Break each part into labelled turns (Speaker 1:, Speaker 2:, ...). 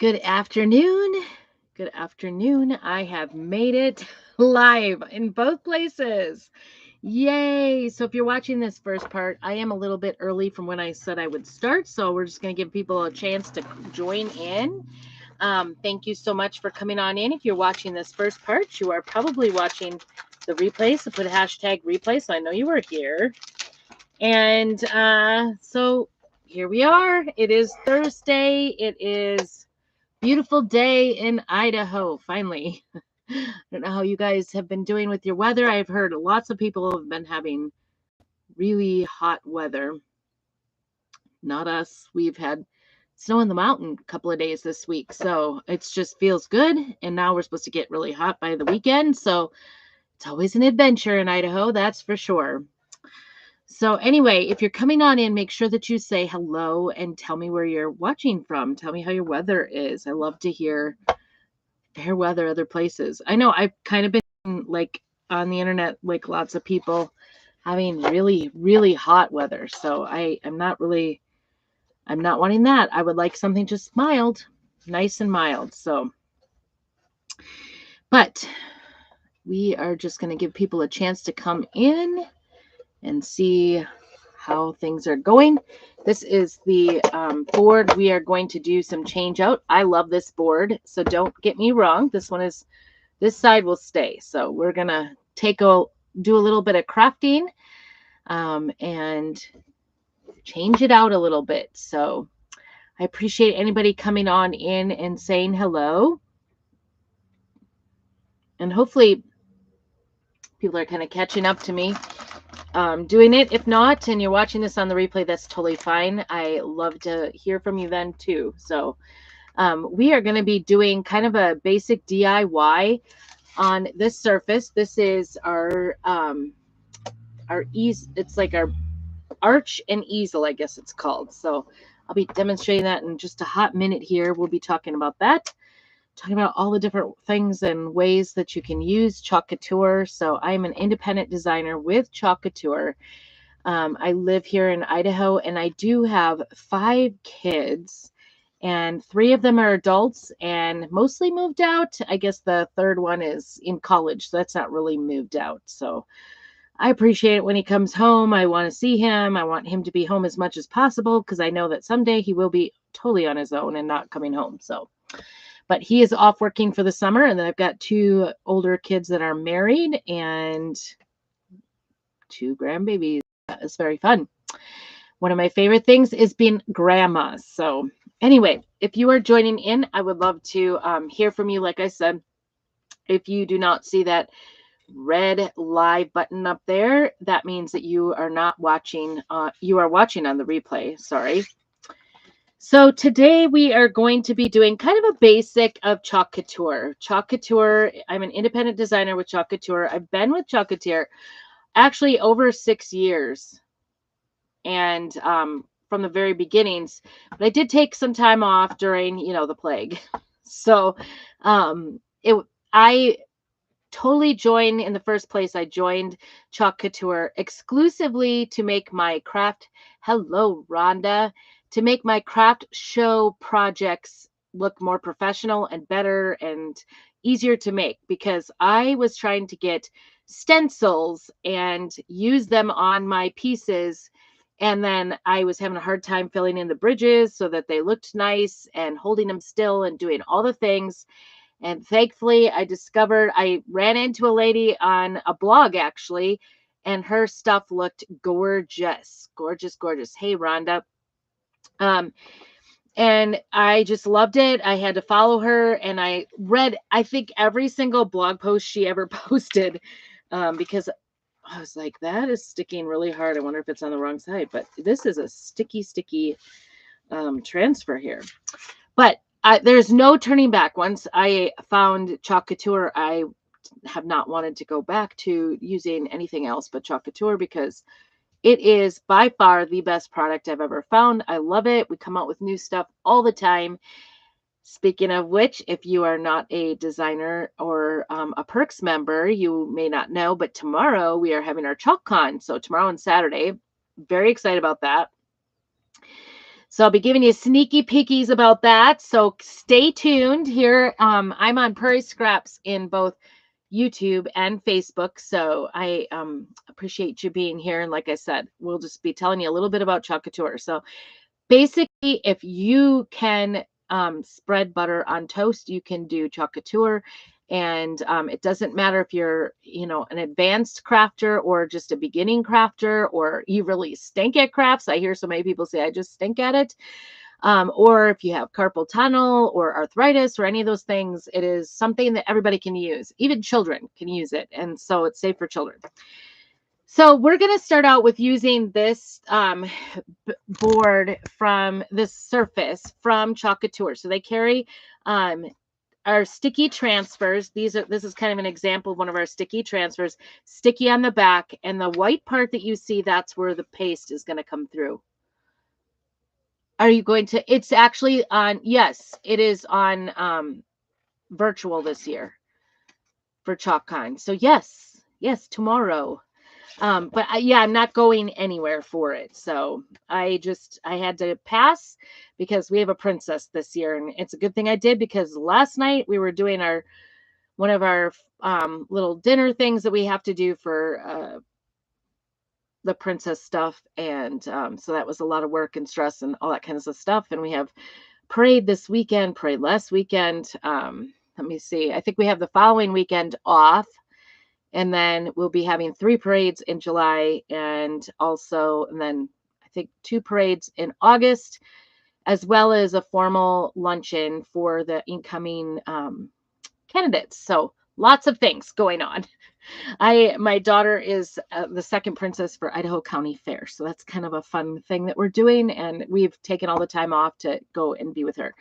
Speaker 1: Good afternoon. Good afternoon. I have made it live in both places. Yay. So if you're watching this first part, I am a little bit early from when I said I would start. So we're just going to give people a chance to join in. Thank you so much for coming on in. If you're watching this first part, you are probably watching the replay. So put a hashtag replay so I know you were here. And so here we are. It is Thursday. It is beautiful day in Idaho, finally. I don't know how you guys have been doing with your weather. I've heard lots of people have been having really hot weather. Not us. We've had snow in the mountain a couple of days this week, so it just feels good. And now we're supposed to get really hot by the weekend, so it's always an adventure in Idaho, that's for sure. So anyway, if you're coming on in, make sure that you say hello and tell me where you're watching from. Tell me how your weather is. I love to hear fair weather other places. I know I've kind of been like on the internet, like lots of people having really, really hot weather. So I'm not wanting that. I would like something just mild, nice and mild. So, but we are just going to give people a chance to come in and see how things are going. This is the board. We are going to do some change out. I love this board, so don't get me wrong. This side will stay. So we're going to do a little bit of crafting and change it out a little bit. So I appreciate anybody coming on in and saying hello. And hopefully people are kind of catching up to me doing it. If not, and you're watching this on the replay, that's totally fine. I love to hear from you then too. So we are going to be doing kind of a basic DIY on this surface. This is our it's like our arch and easel, I guess it's called. So I'll be demonstrating that in just a hot minute here. We'll be talking about that, talking about all the different things and ways that you can use Chalk Couture. So I'm an independent designer with Chalk Couture. I live here in Idaho, and I do have 5 kids, and 3 of them are adults and mostly moved out. I guess the third one is in college, so that's not really moved out. So I appreciate it when he comes home. I want to see him. I want him to be home as much as possible because I know that someday he will be totally on his own and not coming home. So, but he is off working for the summer, and then I've got 2 older kids that are married and 2 grandbabies. It's very fun. One of my favorite things is being grandma. So anyway, if you are joining in, I would love to hear from you. Like I said, if you do not see that red live button up there, that means that you are not watching. You are watching on the replay. Sorry. So today we are going to be doing kind of a basic of Chalk Couture. Chalk Couture, I'm an independent designer with Chalk Couture. I've been with Chalk Couture actually over 6 years. And from the very beginnings, but I did take some time off during, the plague. So I totally joined in the first place. I joined Chalk Couture exclusively to make my craft. Hello, Rhonda. To make my craft show projects look more professional and better and easier to make, because I was trying to get stencils and use them on my pieces. And then I was having a hard time filling in the bridges so that they looked nice and holding them still and doing all the things. And thankfully, I ran into a lady on a blog, actually, and her stuff looked gorgeous, gorgeous, gorgeous. Hey, Rhonda. And I just loved it. I had to follow her, and I read, I think, every single blog post she ever posted, because I was like, that is sticking really hard. I wonder if it's on the wrong side, but this is a sticky transfer here. But there's no turning back. Once I found Chalk Couture, I have not wanted to go back to using anything else but Chalk Couture, because it is by far the best product I've ever found. I love it. We come out with new stuff all the time. Speaking of which, if you are not a designer or a Perks member, you may not know, but tomorrow we are having our Chalk Con. So tomorrow and Saturday, very excited about that. So I'll be giving you sneaky peekies about that. So stay tuned here. I'm on Prairie Scraps in both YouTube and Facebook. So I appreciate you being here. And like I said, we'll just be telling you a little bit about chocolate couture. So basically, if you can spread butter on toast, you can do chocolate couture. And it doesn't matter if you're, an advanced crafter or just a beginning crafter, or you really stink at crafts. I hear so many people say, I just stink at it. Or if you have carpal tunnel or arthritis or any of those things, it is something that everybody can use. Even children can use it. And so it's safe for children. So we're going to start out with using this board from this surface from Chocolate Couture. So they carry our sticky transfers. This is kind of an example of one of our sticky transfers, sticky on the back, and the white part that you see, that's where the paste is going to come through. Are you going to, it's actually on, yes, it is on virtual this year for ChalkCon. So yes, tomorrow. But I'm not going anywhere for it. So I had to pass because we have a princess this year. And it's a good thing I did, because last night we were doing one of our little dinner things that we have to do for the princess stuff. And so that was a lot of work and stress and all that kinds of stuff. And we have parade this weekend, parade last weekend. Let me see. I think we have the following weekend off. And then we'll be having 3 parades in July, and then I think 2 parades in August, as well as a formal luncheon for the incoming candidates. So lots of things going on. My daughter is the second princess for Idaho County Fair. So that's kind of a fun thing that we're doing. And we've taken all the time off to go and be with her.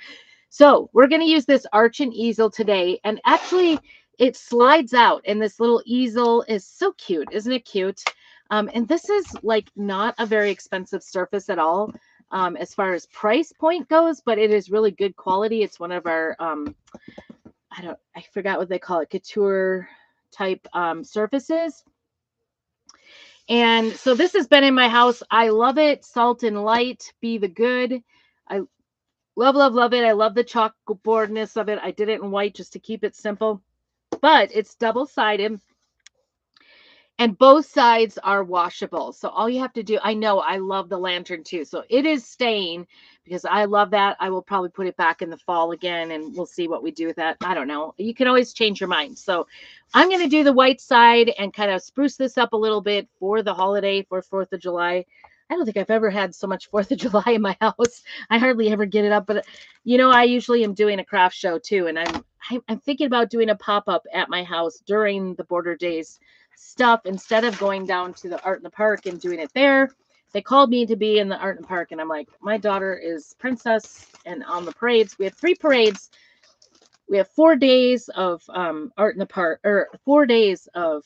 Speaker 1: So we're going to use this arch and easel today. And actually, it slides out, and this little easel is so cute. Isn't it cute? And this is like not a very expensive surface at all as far as price point goes, but it is really good quality. It's one of our, I forgot what they call it, couture type surfaces. And so this has been in my house. I love it. Salt and light, be the good. I love, love, love it. I love the chalkboardness of it. I did it in white just to keep it simple. But it's double-sided, and both sides are washable. So all you have to do, I know I love the lantern too. So it is staying because I love that. I will probably put it back in the fall again, and we'll see what we do with that. I don't know. You can always change your mind. So I'm going to do the white side and kind of spruce this up a little bit for the holiday, for 4th of July. I don't think I've ever had so much 4th of July in my house. I hardly ever get it up, but I usually am doing a craft show too. And I'm thinking about doing a pop-up at my house during the Border Days stuff, instead of going down to the Art in the Park and doing it there. They called me to be in the Art in the Park, and I'm like, my daughter is princess, and on the parades, we have 3 parades. We have 4 days of Art in the Park, or 4 days of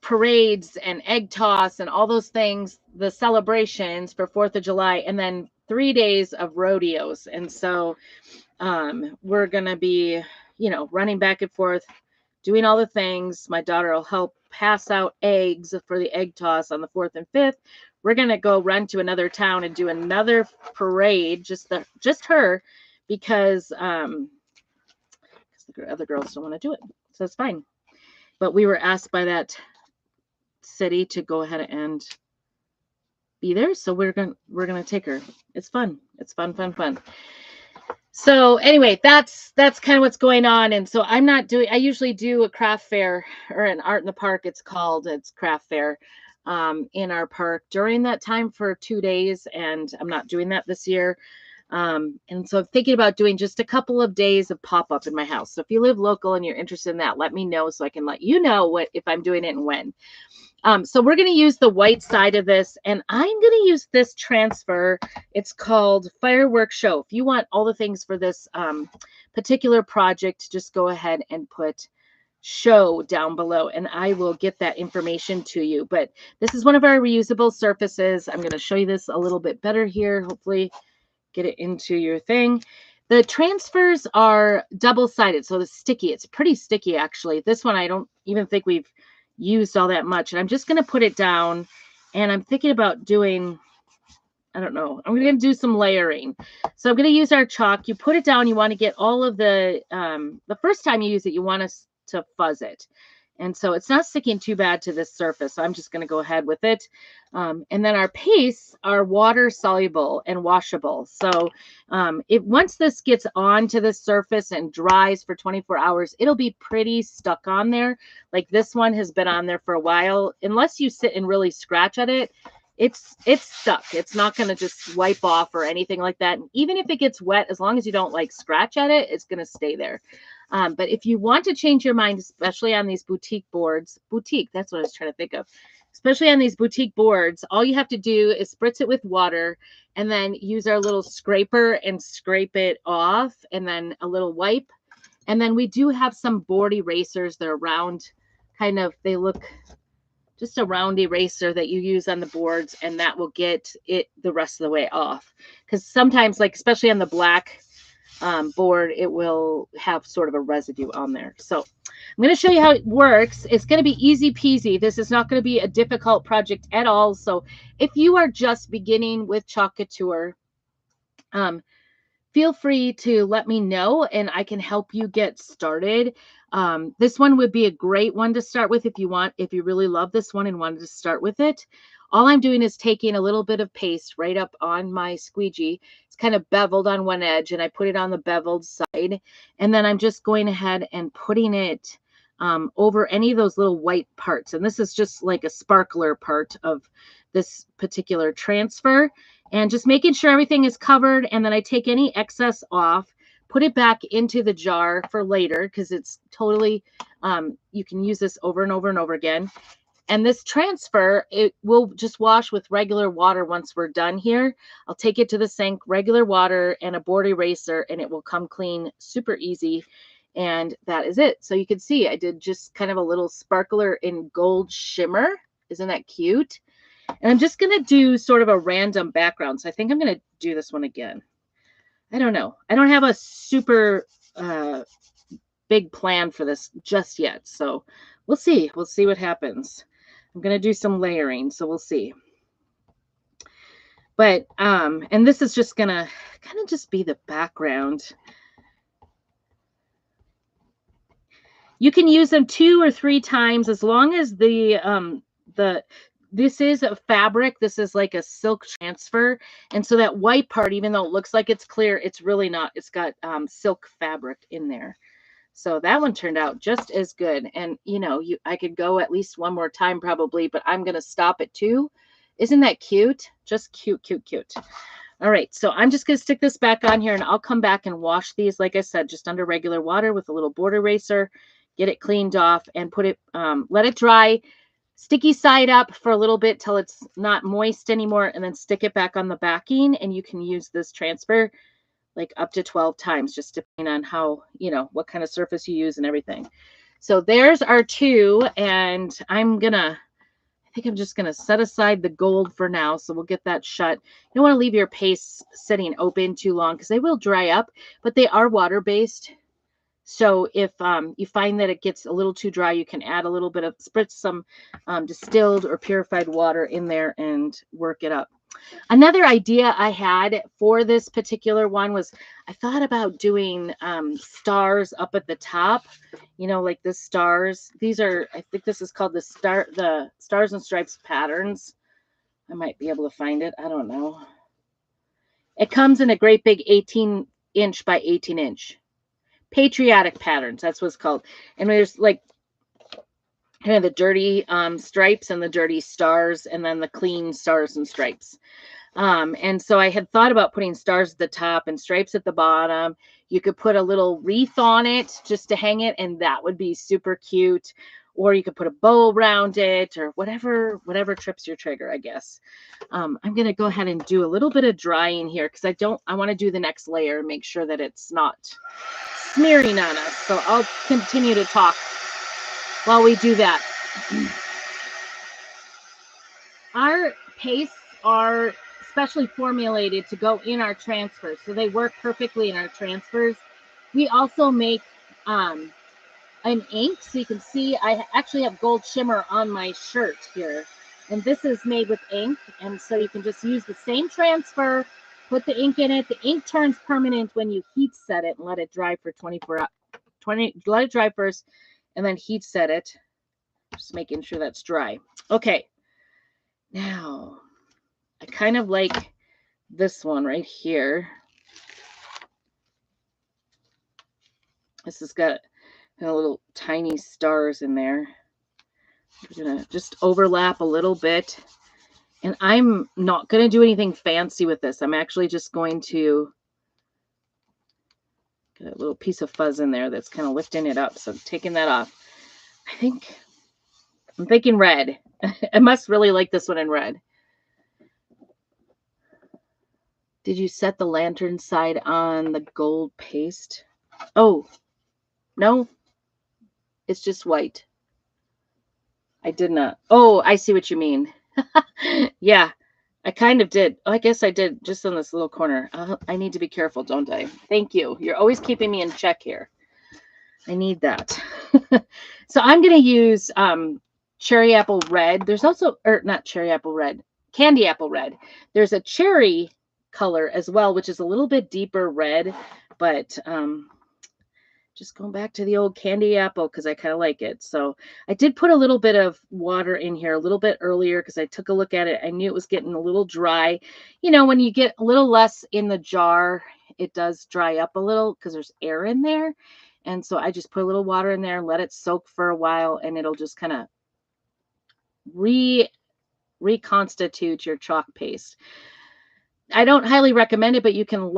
Speaker 1: parades and egg toss and all those things, the celebrations for 4th of July, and then 3 days of rodeos. And so we're going to be, running back and forth, doing all the things. My daughter will help pass out eggs for the egg toss on the 4th and 5th. We're going to go run to another town and do another parade, just her, because the other girls don't want to do it. So it's fine. But we were asked by that city to go ahead and be there. So we're going to take her. It's fun. It's fun. So anyway, that's kind of what's going on. And so I usually do a craft fair, or an Art in the Park. It's craft fair in our park during that time for 2 days. And I'm not doing that this year. And so I'm thinking about doing just a couple of days of pop-up in my house. So if you live local and you're interested in that, let me know so I can let you know if I'm doing it and when. So we're going to use the white side of this, and I'm going to use this transfer. It's called Fireworks Show. If you want all the things for this particular project, just go ahead and put show down below, and I will get that information to you. But this is one of our reusable surfaces. I'm going to show you this a little bit better here. Hopefully get it into your thing. The transfers are double-sided, so it's sticky. It's pretty sticky, actually. This one, I don't even think we've used all that much. And I'm just going to put it down, and I'm thinking about doing I don't know. I'm going to do some layering. So I'm going to use our chalk. You put it down. You want to get all of the first time you use it, you want to fuzz it. And so it's not sticking too bad to this surface. So I'm just going to go ahead with it. And then our pastes are water soluble and washable. So once this gets onto the surface and dries for 24 hours, it'll be pretty stuck on there. Like this one has been on there for a while. Unless you sit and really scratch at it, it's stuck. It's not going to just wipe off or anything like that. And even if it gets wet, as long as you don't like scratch at it, it's going to stay there. But if you want to change your mind, especially on these boutique boards, that's what I was trying to think of, especially on these boutique boards, all you have to do is spritz it with water and then use our little scraper and scrape it off, and then a little wipe. And then we do have some board erasers. They're round, kind of, they look just a round eraser that you use on the boards, and that will get it the rest of the way off. Because sometimes, like especially on the black board, it will have sort of a residue on there. So I'm going to show you how it works. It's going to be easy peasy. This is not going to be a difficult project at all. So if you are just beginning with chalk couture, feel free to let me know and I can help you get started. This one would be a great one to start with if you really love this one and wanted to start with it. All I'm doing is taking a little bit of paste right up on my squeegee. It's kind of beveled on one edge, and I put it on the beveled side. And then I'm just going ahead and putting it over any of those little white parts. And this is just like a sparkler part of this particular transfer. And just making sure everything is covered. And then I take any excess off, put it back into the jar for later, because it's totally, you can use this over and over and over again. And this transfer, it will just wash with regular water once we're done here. I'll take it to the sink, regular water and a board eraser, and it will come clean super easy. And that is it. So you can see I did just kind of a little sparkler in gold shimmer. Isn't that cute? And I'm just going to do sort of a random background. So I think I'm going to do this one again. I don't know. I don't have a super big plan for this just yet. So we'll see. We'll see what happens. I'm going to do some layering, so we'll see. But, and this is just going to kind of just be the background. You can use them 2 or 3 times as long as this is a fabric. This is like a silk transfer. And so that white part, even though it looks like it's clear, it's really not. It's got silk fabric in there. So that one turned out just as good. And, you know, I could go at least one more time probably, but I'm going to stop at 2. Isn't that cute? Just cute, cute, cute. All right. So I'm just going to stick this back on here, and I'll come back and wash these, like I said, just under regular water with a little board eraser, get it cleaned off and put it, let it dry, sticky side up for a little bit till it's not moist anymore, and then stick it back on the backing. And you can use this transfer like up to 12 times, just depending on how, you know, what kind of surface you use and everything. So there's our 2, and I think I'm just going to set aside the gold for now. So we'll get that shut. You don't want to leave your paste sitting open too long because they will dry up, but they are water-based. So if you find that it gets a little too dry, you can add a little bit of, spritz some distilled or purified water in there and work it up. Another idea I had for this particular one was I thought about doing stars up at the top, you know, like the stars. These are, I think this is called the Stars and Stripes patterns. I might be able to find it. I don't know. It comes in a great big 18-inch by 18-inch. Patriotic patterns. That's what it's called. And there's like kind of the dirty stripes and the dirty stars, and then the clean stars and stripes. And so I had thought about putting stars at the top and stripes at the bottom. You could put a little wreath on it just to hang it, and that would be super cute. Or you could put a bow around it, or whatever trips your trigger, I guess. I'm going to go ahead and do a little bit of drying here because I want to do the next layer and make sure that it's not smearing on us. So I'll continue to talk while we do that. Our pastes are specially formulated to go in our transfers, so they work perfectly in our transfers. We also make an ink, so you can see I actually have gold shimmer on my shirt here, And this is made with ink. And so you can just use the same transfer, put the ink in it. The ink turns permanent when you heat set it and let it dry for 24 hours. Let it dry first and then heat set it. Just making sure that's dry. Okay. Now, I kind of like this one right here. This has got little tiny stars in there. We're going to just overlap a little bit. And I'm not going to do anything fancy with this. I'm actually just going to get a little piece of fuzz in there that's kind of lifting it up. So taking that off. I'm thinking red. I must really like this one in red. Did you set the lantern side on the gold paste? Oh, no. It's just white. I did not. Oh, I see what you mean. Yeah, I kind of did. Oh, I guess I did just on this little corner. I need to be careful, don't I? Thank you. You're always keeping me in check here. I need that. So I'm going to use cherry apple red. There's also, or not cherry apple red, candy apple red. There's a cherry color as well, which is a little bit deeper red, but just going back to the old candy apple because I kind of like it. So I did put a little bit of water in here a little bit earlier because I took a look at it. I knew it was getting a little dry. You know, when you get a little less in the jar, it does dry up a little because there's air in there. And so I just put a little water in there, let it soak for a while, and it'll just kind of reconstitute your chalk paste. I don't highly recommend it, but you can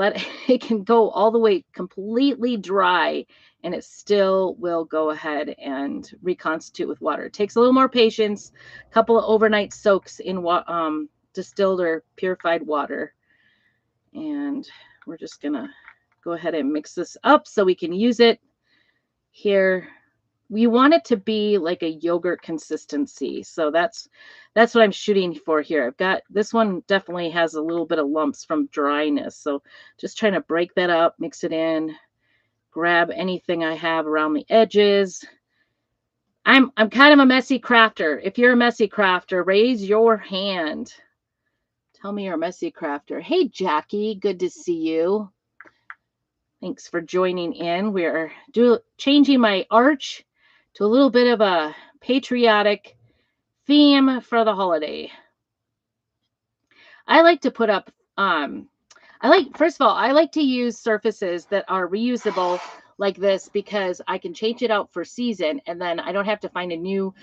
Speaker 1: it can go all the way completely dry and it still will go ahead and reconstitute with water. It takes a little more patience, a couple of overnight soaks in distilled or purified water. And we're just going to go ahead and mix this up so we can use it here. We want it to be like a yogurt consistency. So that's what I'm shooting for here. I've got this one definitely has a little bit of lumps from dryness. So just trying to break that up, mix it in, grab anything I have around the edges. I'm kind of a messy crafter. If you're a messy crafter, raise your hand. Tell me you're a messy crafter. Hey, Jackie, good to see you. Thanks for joining in. We're changing my arch to a little bit of a patriotic theme for the holiday. I like to put up, first of all, I like to use surfaces that are reusable like this because I can change it out for season and then I don't have to find a new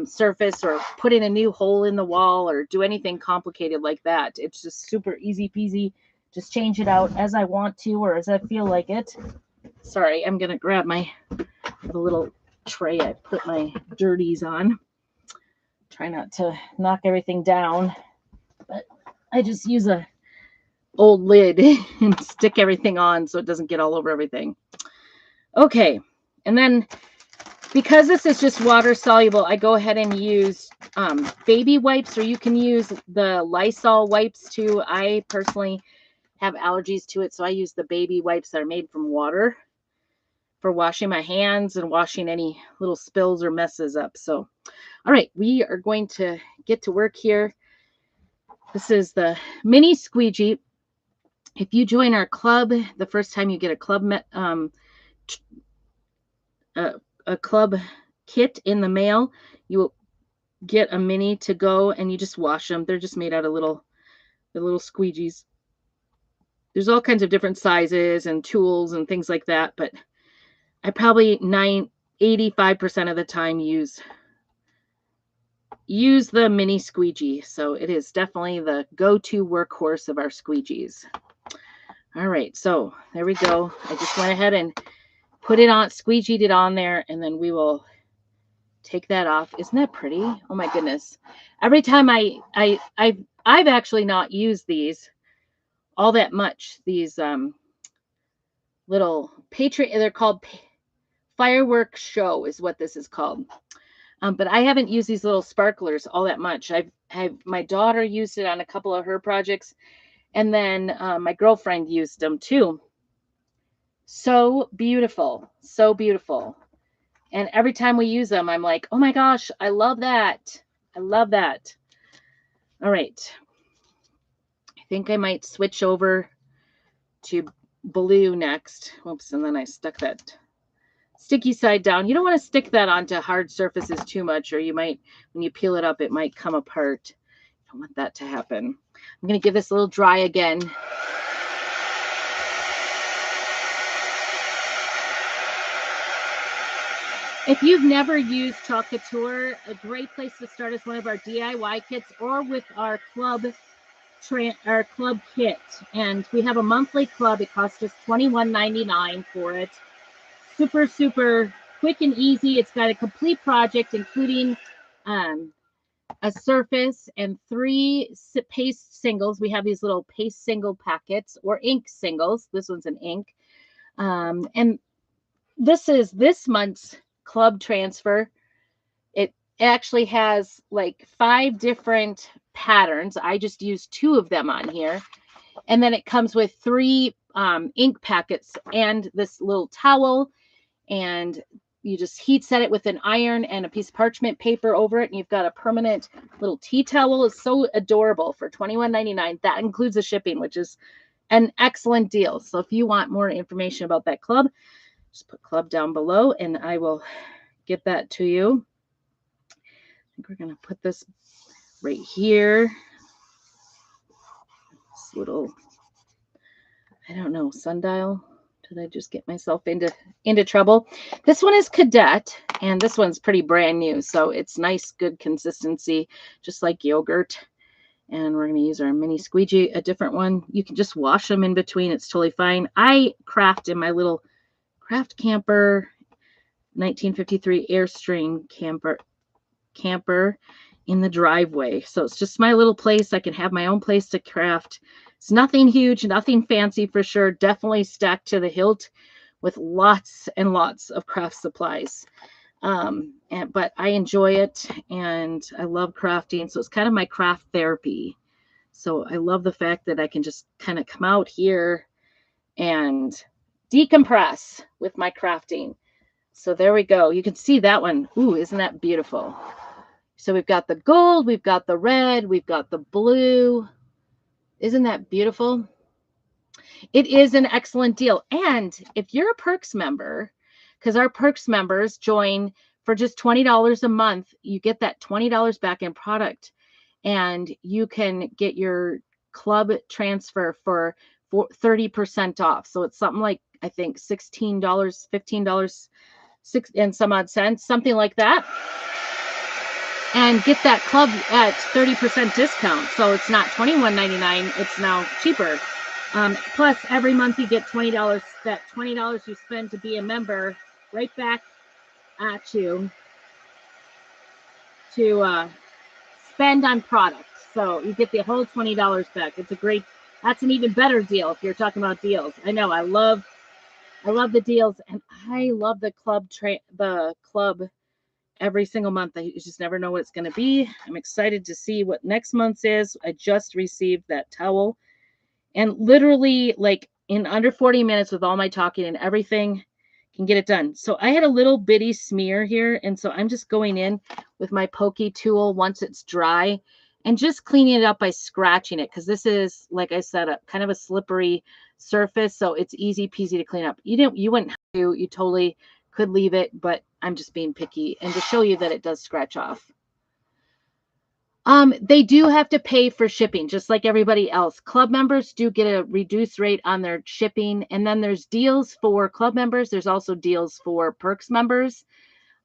Speaker 1: surface or put in a new hole in the wall or do anything complicated like that. It's just super easy peasy. Just change it out as I want to or as I feel like it. Sorry, I'm going to grab the little tray I put my dirties on. Try not to knock everything down, but I just use a old lid and stick everything on so it doesn't get all over everything. Okay, and then because this is just water soluble, I go ahead and use baby wipes, or you can use the Lysol wipes too. I personally have allergies to it, so I use the baby wipes that are made from water for washing my hands and washing any little spills or messes up. So, all right, we are going to get to work here. This is the mini squeegee. If you join our club, the first time you get a club kit in the mail, you will get a mini to go and you just wash them. They're just made out of little squeegees. There's all kinds of different sizes and tools and things like that, but I probably 85% of the time use the mini squeegee. So it is definitely the go-to workhorse of our squeegees. All right, so there we go. I just went ahead and put it on, squeegeed it on there, and then we will take that off. Isn't that pretty? Oh my goodness. Every time I've actually not used these all that much. These little they're called fireworks show is what this is called. But I haven't used these little sparklers all that much. My daughter used it on a couple of her projects, and then my girlfriend used them too. So beautiful, so beautiful. And every time we use them, I'm like, oh my gosh, I love that. I love that. All right. I think I might switch over to blue next. Oops, and then I stuck that sticky side down. You don't want to stick that onto hard surfaces too much, or you might, when you peel it up, it might come apart. I don't want that to happen. I'm going to give this a little dry again. If you've never used Chalk Couture, a great place to start is one of our DIY kits or with our club kit. And we have a monthly club. It costs us $21.99 for it. Super, super quick and easy. It's got a complete project, including a surface and 3 paste singles. We have these little paste single packets or ink singles. This one's an ink. And this is this month's club transfer. It actually has like 5 different patterns. I just used 2 of them on here. And then it comes with 3 ink packets and this little towel, and you just heat set it with an iron and a piece of parchment paper over it, and you've got a permanent little tea towel. It's so adorable for $21.99. That includes the shipping, which is an excellent deal. So if you want more information about that club, just put club down below and I will get that to you. I think we're going to put this right here. This little, I don't know, sundial. Did I just get myself into trouble? This one is Cadet, and this one's pretty brand new, so it's nice, good consistency, just like yogurt. And we're going to use our mini squeegee, a different one. You can just wash them in between. It's totally fine. I craft in my little Craft Camper 1953 Airstream camper in the driveway. So it's just my little place. I can have my own place to craft. It's nothing huge, nothing fancy for sure. Definitely stacked to the hilt with lots and lots of craft supplies. But I enjoy it and I love crafting. So it's kind of my craft therapy. So I love the fact that I can just kind of come out here and decompress with my crafting. So there we go. You can see that one. Ooh, isn't that beautiful? So we've got the gold, we've got the red, we've got the blue. Isn't that beautiful? It is an excellent deal. And if you're a Perks member, because our Perks members join for just $20 a month, you get that $20 back in product. And you can get your club transfer for 30% off. So it's something like, I think, $16, $15, and some odd cents, something like that. And get that club at 30% discount. So it's not $21.99. It's now cheaper. Plus, every month you get $20. That $20 you spend to be a member right back at you to spend on products. So you get the whole $20 back. It's a great, that's an even better deal if you're talking about deals. I know, I love the deals, and I love the club every single month. You just never know what it's going to be. I'm excited to see what next month's is. I just received that towel, and literally like in under 40 minutes with all my talking and everything, can get it done. So I had a little bitty smear here, and so I'm just going in with my pokey tool once it's dry and just cleaning it up by scratching it, because this is, like I said, a kind of a slippery surface, so it's easy peasy to clean up. You wouldn't have to, you totally could leave it, but I'm just being picky and to show you that it does scratch off. They do have to pay for shipping, just like everybody else. Club members do get a reduced rate on their shipping, and then there's deals for club members. There's also deals for Perks members.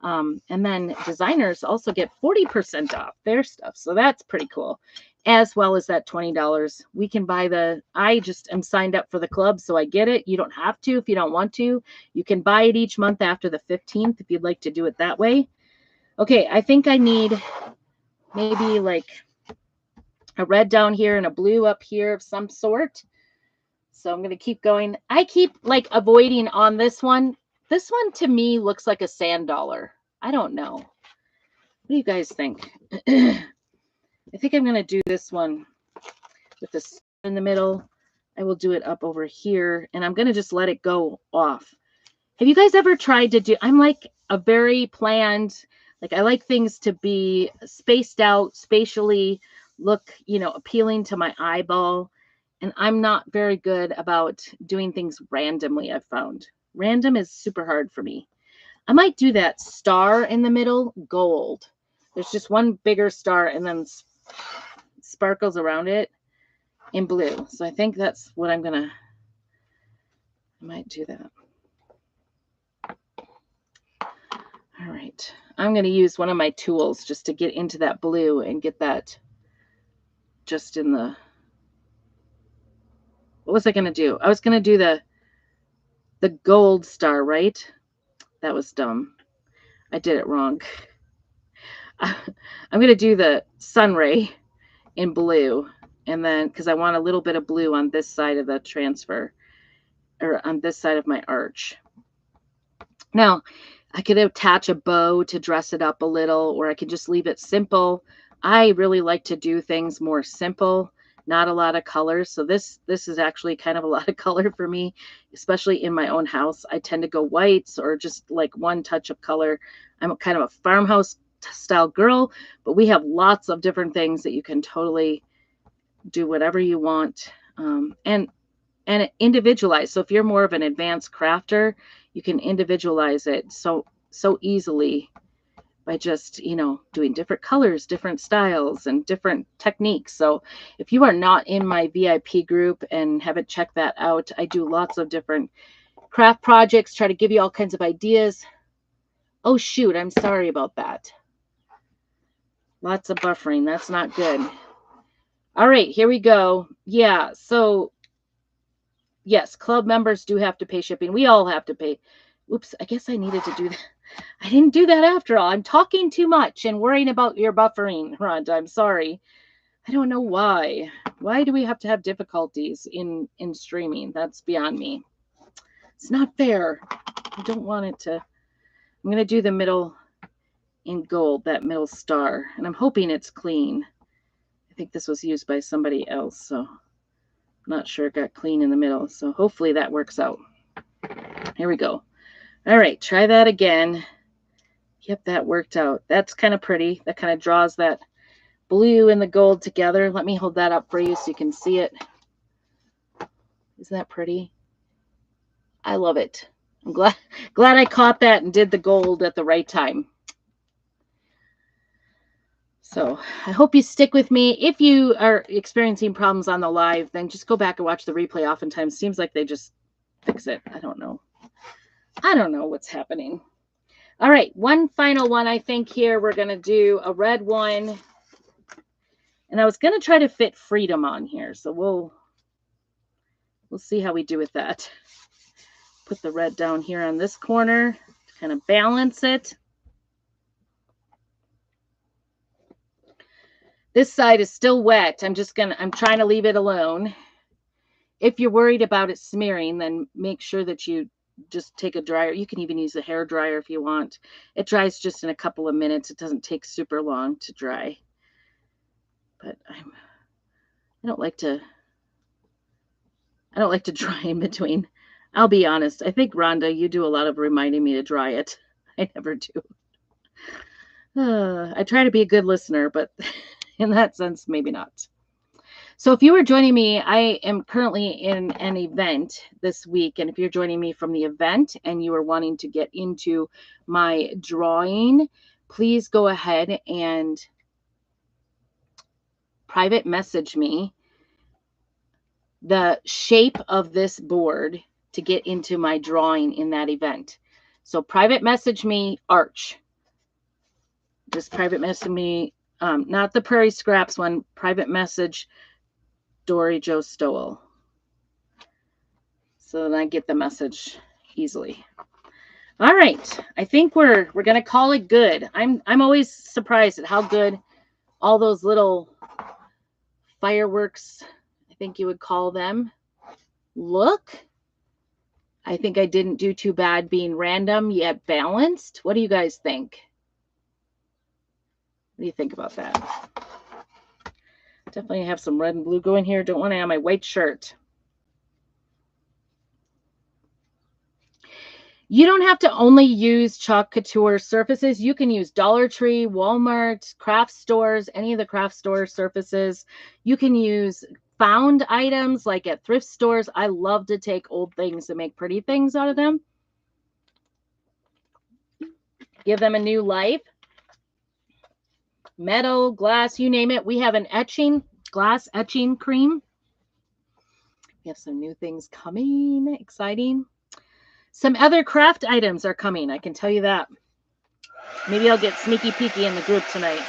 Speaker 1: And then designers also get 40% off their stuff. So that's pretty cool. As well as that $20. We can buy I just am signed up for the club, so I get it. You don't have to if you don't want to. You can buy it each month after the 15th if you'd like to do it that way. Okay, I think I need maybe like a red down here and a blue up here of some sort. So I'm going to keep going. I keep like avoiding on this one. This one to me looks like a sand dollar. I don't know. What do you guys think? I think I'm going to do this one with this in the middle. I will do it up over here, and I'm going to just let it go off. Have you guys ever tried to do, I'm like a very planned, like I like things to be spaced out spatially, look, you know, appealing to my eyeball. And I'm not very good about doing things randomly, I've found. Random is super hard for me. I might do that star in the middle, gold. There's just one bigger star and then sparkles around it in blue. So I think that's what I might do that. All right. I'm going to use one of my tools just to get into that blue and get that just in the, what was I going to do? I was going to do the gold star, right? That was dumb. I did it wrong. I'm going to do the sun ray in blue, and then because I want a little bit of blue on this side of the transfer, or on this side of my arch. Now, I could attach a bow to dress it up a little, or I could just leave it simple. I really like to do things more simple, not a lot of colors. So this is actually kind of a lot of color for me, especially in my own house. I tend to go whites or just like one touch of color. I'm kind of a farmhouse style girl, but we have lots of different things that you can totally do whatever you want, and individualize. So if you're more of an advanced crafter, you can individualize it so easily by just, you know, doing different colors, different styles, and different techniques. So if you are not in my VIP group and haven't checked that out, I do lots of different craft projects, try to give you all kinds of ideas. Oh shoot, I'm sorry about that. Lots of buffering. That's not good. All right, here we go. Yeah, so yes, club members do have to pay shipping. We all have to pay. Oops, I guess I needed to do that. I didn't do that after all. I'm talking too much and worrying about your buffering, Rhonda. I'm sorry. I don't know why. Why do we have to have difficulties in streaming? That's beyond me. It's not fair. I don't want it to. I'm going to do the middle in gold, that middle star, and I'm hoping it's clean. I think this was used by somebody else, so I'm not sure it got clean in the middle. So hopefully that works out. Here we go. All right, try that again. Yep, that worked out. That's kind of pretty. That kind of draws that blue and the gold together. Let me hold that up for you so you can see it. Isn't that pretty? I love it. I'm glad I caught that and did the gold at the right time. So I hope you stick with me. If you are experiencing problems on the live, then just go back and watch the replay. Oftentimes, seems like they just fix it. I don't know. I don't know what's happening. All right, one final one, I think here. We're going to do a red one. And I was going to try to fit freedom on here. So we'll see how we do with that. Put the red down here on this corner to kind of balance it. This side is still wet. I'm trying to leave it alone. If you're worried about it smearing, then make sure that you just take a dryer. You can even use a hair dryer if you want. It dries just in a couple of minutes. It doesn't take super long to dry. But I don't like to dry in between. I'll be honest. I think, Rhonda, you do a lot of reminding me to dry it. I never do. I try to be a good listener, but in that sense, maybe not. So if you are joining me, I am currently in an event this week. And if you're joining me from the event and you are wanting to get into my drawing, please go ahead and private message me the shape of this board to get into my drawing in that event. So private message me Arch. Just private message me, not the Prairie Scraps one, private message Dory Joe Stowell. So then I get the message easily. All right. I think we're going to call it good. I'm always surprised at how good all those little fireworks, I think you would call them, look. I think I didn't do too bad being random yet balanced. What do you guys think? What do you think about that? Definitely have some red and blue going here. Don't want to have my white shirt. You don't have to only use chalk couture surfaces. You can use Dollar Tree, Walmart, craft stores, any of the craft store surfaces. You can use found items like at thrift stores. I love to take old things and make pretty things out of them. Give them a new life. Metal, glass, you name it. We have an glass etching cream. We have some new things coming. Exciting. Some other craft items are coming. I can tell you that. Maybe I'll get sneaky peeky in the group tonight,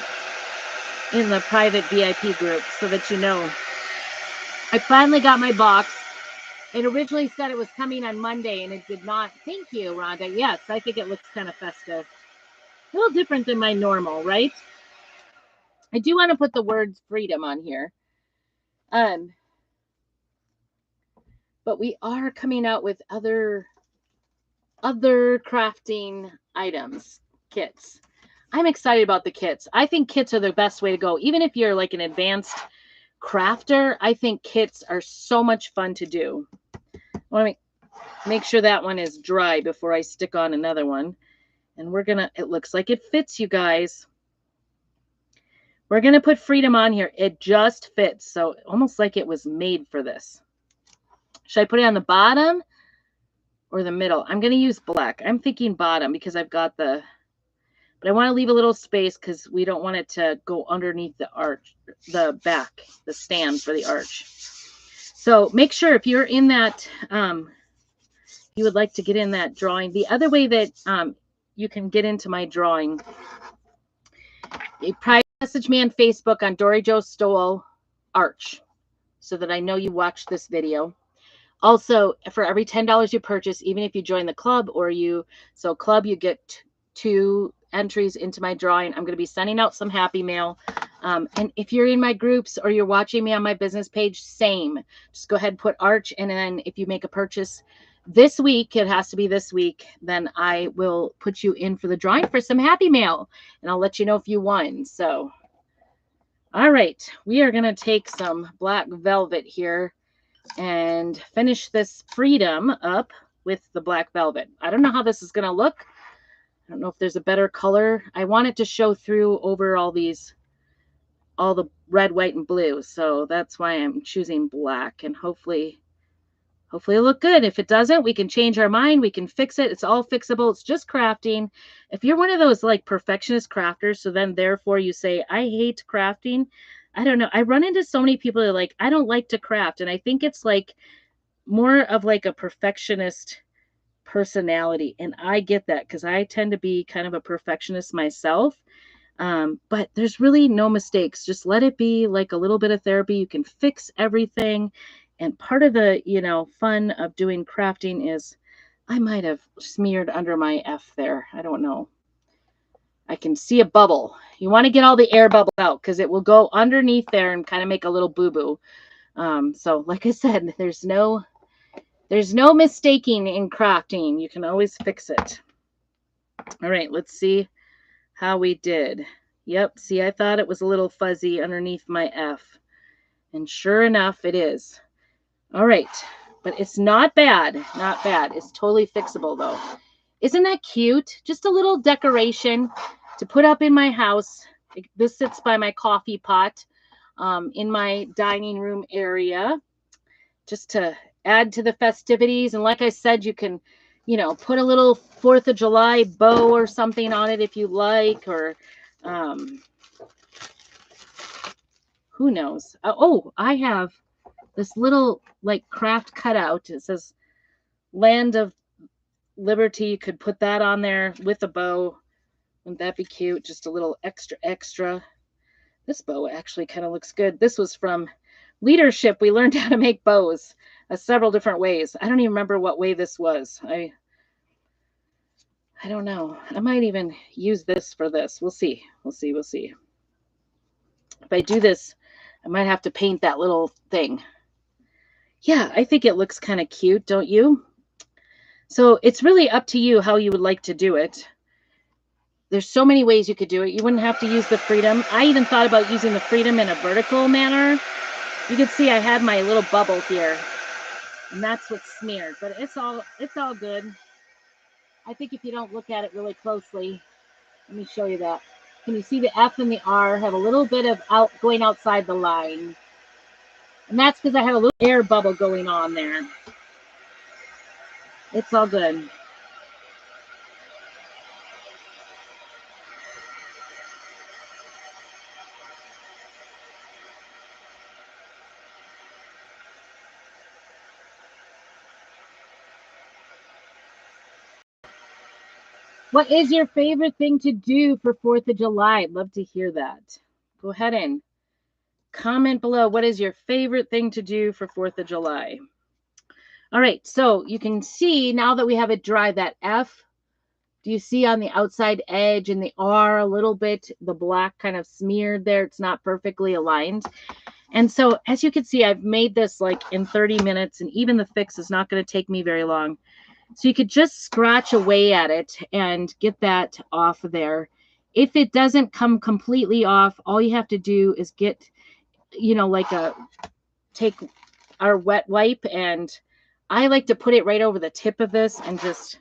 Speaker 1: in the private VIP group, so that you know. I finally got my box. It originally said it was coming on Monday, and it did not. Thank you, Rhonda. Yes, I think it looks kind of festive. A little different than my normal, right? I do want to put the words freedom on here. But we are coming out with other crafting items, kits. I'm excited about the kits. I think kits are the best way to go. Even if you're like an advanced crafter, I think kits are so much fun to do. I want to make sure that one is dry before I stick on another one. And it looks like it fits, you guys. We're going to put freedom on here. It just fits. So almost like it was made for this. Should I put it on the bottom or the middle? I'm going to use black. I'm thinking bottom because I've got but I want to leave a little space because we don't want it to go underneath the arch, the back, the stand for the arch. So make sure if you're in that, you would like to get in that drawing. The other way that you can get into my drawing, a private message me on Facebook on Dory Jo Stoll Arch so that I know you watched this video. Also, for every $10 you purchase, even if you join the club club, you get 2 entries into my drawing. I'm going to be sending out some happy mail. And if you're in my groups or you're watching me on my business page, same. Just go ahead and put Arch. And then if you make a purchase this week, it has to be this week, then I will put you in for the drawing for some happy mail. And I'll let you know if you won. So, all right. We are going to take some black velvet here and finish this freedom up with the black velvet. I don't know how this is going to look. I don't know if there's a better color. I want it to show through over all the red, white, and blue. So that's why I'm choosing black, and hopefully it'll look good. If it doesn't, we can change our mind. We can fix it. It's all fixable. It's just crafting. If you're one of those like perfectionist crafters, so then therefore you say, I hate crafting. I don't know. I run into so many people that are like, I don't like to craft. And I think it's like more of like a perfectionist personality. And I get that because I tend to be kind of a perfectionist myself. But there's really no mistakes. Just let it be like a little bit of therapy. You can fix everything. And part of the, fun of doing crafting is I might have smeared under my F there. I don't know. I can see a bubble. You want to get all the air bubble out because it will go underneath there and kind of make a little boo-boo. So like I said, there's no mistaking in crafting. You can always fix it. All right, let's see how we did. Yep, see, I thought it was a little fuzzy underneath my F. And sure enough, it is. All right, but it's not bad. Not bad. It's totally fixable, though. Isn't that cute? Just a little decoration to put up in my house. This sits by my coffee pot in my dining room area just to add to the festivities. And like I said, you can, put a little 4th of July bow or something on it if you like, or who knows? Oh, I have this little like craft cutout. It says Land of Liberty. You could put that on there with a bow. Wouldn't that be cute? Just a little extra. This bow actually kind of looks good. This was from leadership. We learned how to make bows several different ways. I don't even remember what way this was. I don't know. I might even use this for this. We'll see. If I do this, I might have to paint that little thing. Yeah, I think it looks kind of cute, don't you? So it's really up to you how you would like to do it. There's so many ways you could do it. You wouldn't have to use the freedom. I even thought about using the freedom in a vertical manner. You can see I had my little bubble here, and that's what's smeared, but it's all good. I think if you don't look at it really closely, let me show you that. Can you see the F and the R have a little bit of going outside the line? And that's because I have a little air bubble going on there. It's all good. What is your favorite thing to do for 4th of July? I'd love to hear that. Go ahead and comment below. What is your favorite thing to do for 4th of July? All right, so you can see now that we have it dry, that F, do you see on the outside edge and the R a little bit, the black kind of smeared there? It's not perfectly aligned. And so as you can see, I've made this like in 30 minutes, and even the fix is not going to take me very long. So you could just scratch away at it and get that off there. If it doesn't come completely off, all you have to do is get, like take our wet wipe, and I like to put it right over the tip of this and just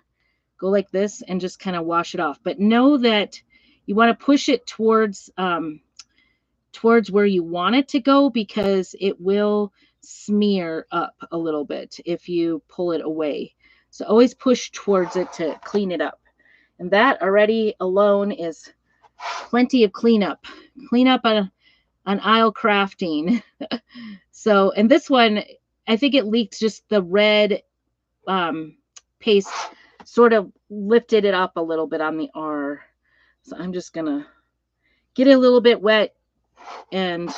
Speaker 1: go like this and just kind of wash it off. But know that you want to push it towards where you want it to go, because it will smear up a little bit if you pull it away. So always push towards it to clean it up. And that already alone is plenty of cleanup. Clean up on aisle crafting. So, and this one, I think it leaked just the red paste sort of lifted it up a little bit on the R. So I'm just going to get it a little bit wet, and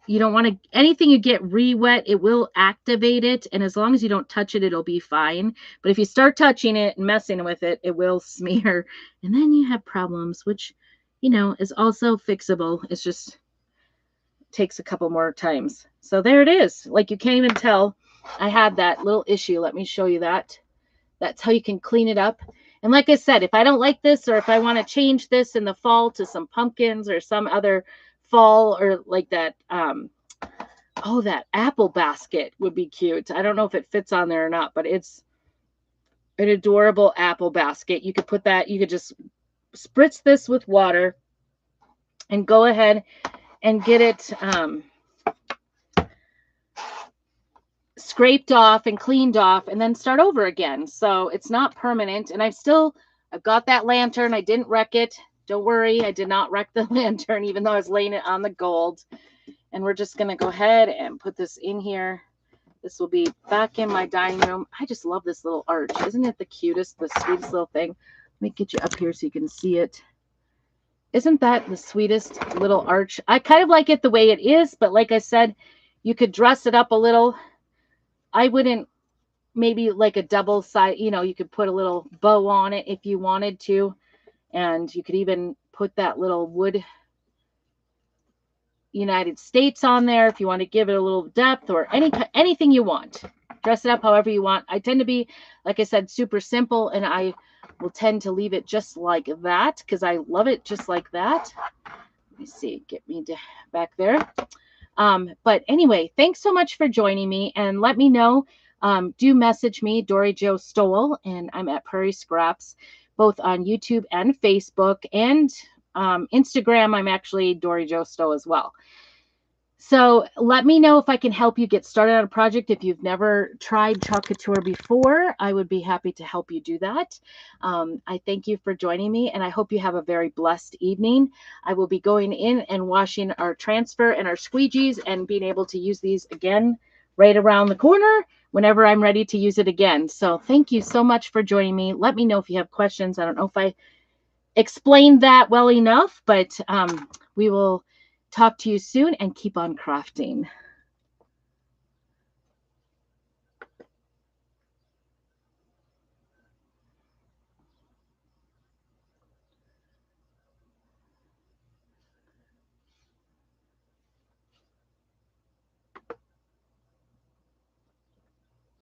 Speaker 1: you don't want to, anything you get re-wet, it will activate it. And as long as you don't touch it, it'll be fine. But if you start touching it and messing with it, it will smear. And then you have problems, which, is also fixable. It's just takes a couple more times. So there it is. Like, you can't even tell I had that little issue. Let me show you that. That's how you can clean it up. And like I said, if I don't like this, or if I want to change this in the fall to some pumpkins or some other fall, or like that, that apple basket would be cute. I don't know if it fits on there or not, but it's an adorable apple basket. You could put that, you could just spritz this with water and go ahead and get it scraped off and cleaned off, and then start over again. So it's not permanent. And I've got that lantern. I didn't wreck it. Don't worry, I did not wreck the lantern, even though I was laying it on the gold. And we're just going to go ahead and put this in here. This will be back in my dining room. I just love this little arch. Isn't it the cutest, the sweetest little thing? Let me get you up here so you can see it. Isn't that the sweetest little arch? I kind of like it the way it is, but like I said, you could dress it up a little. I wouldn't, maybe like a double side, you could put a little bow on it if you wanted to. And you could even put that little wood United States on there if you want to give it a little depth, or anything you want. Dress it up however you want. I tend to be, like I said, super simple, and I will tend to leave it just like that because I love it just like that. Let me see, get me back there. But anyway, thanks so much for joining me, and let me know. Do message me, Dory Jo Stoll, and I'm at Prairie Scraps, both on YouTube and Facebook, and Instagram. I'm actually Dory Jo Stoll as well. So let me know if I can help you get started on a project. If you've never tried chalk couture before, I would be happy to help you do that. I thank you for joining me, and I hope you have a very blessed evening. I will be going in and washing our transfer and our squeegees and being able to use these again right around the corner whenever I'm ready to use it again. So thank you so much for joining me. Let me know if you have questions. I don't know if I explained that well enough, but we will talk to you soon, and keep on crafting.